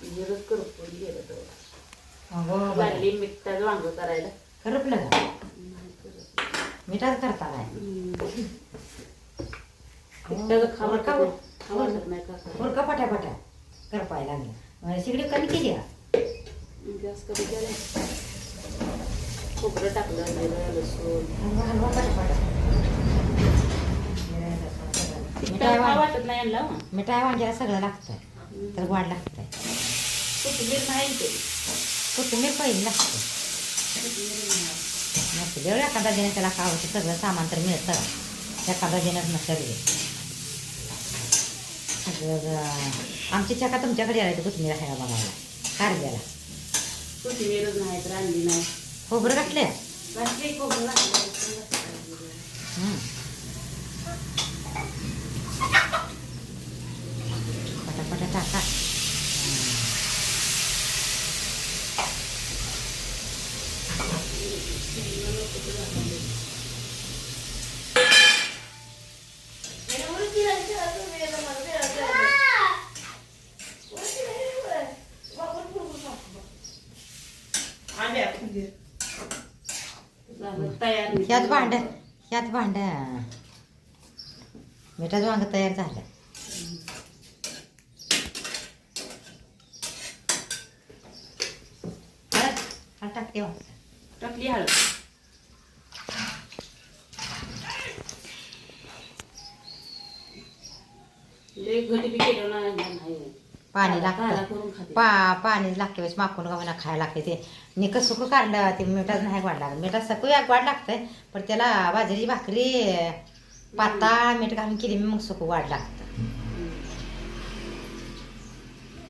जिरच करपून गेलं तर अगो लागली मिठाचं वांग करायला. करपलं का मिठाच करता काय मिठाचं खावं वाटत नाही का उरका पट्या करपायला लागलं. शिगडी कमी केली का गॅस कमी केला. खोबरं टाकलं जिरं लसूण हलवा पट्या मिठाचं खावं वाटत नाही आणला. मिठाई वांग्याला सगळं लागतं तर गोड लागतंय. कोथिंबीर नाही ते कोथिंबीर पहिली लागते नसते जेवढं एखादा जिनस त्याला खावं सगळं सामान तर मिळतं. एखादा जिनस नसेल सगळं आमची चका तुमच्याकडे यायला कोथिंबीर खायला बघायला कारल्याला कोथिंबीरच नाही तर आणली नाही. खोबरं घातले घातली खोबरं घातलं. पटापटा टाका. ह्यात भांड मिठाचं वांग तयार झालं. हळद टाकते टाकली हळद. लय घटी बी केलं नाही. पाणी काला लागतं करून खाते. पाणी लागते वेळेस माकून गावाला खायला लागते. ते निकं सुकं काढलं ते मिठाचं नाही गोड लागत. मिठात सकू एक गोड लागतंय पण त्याला बाजरीची भाकरी पाताळ मीठ घालून केली मग सुकू गोड लागतं.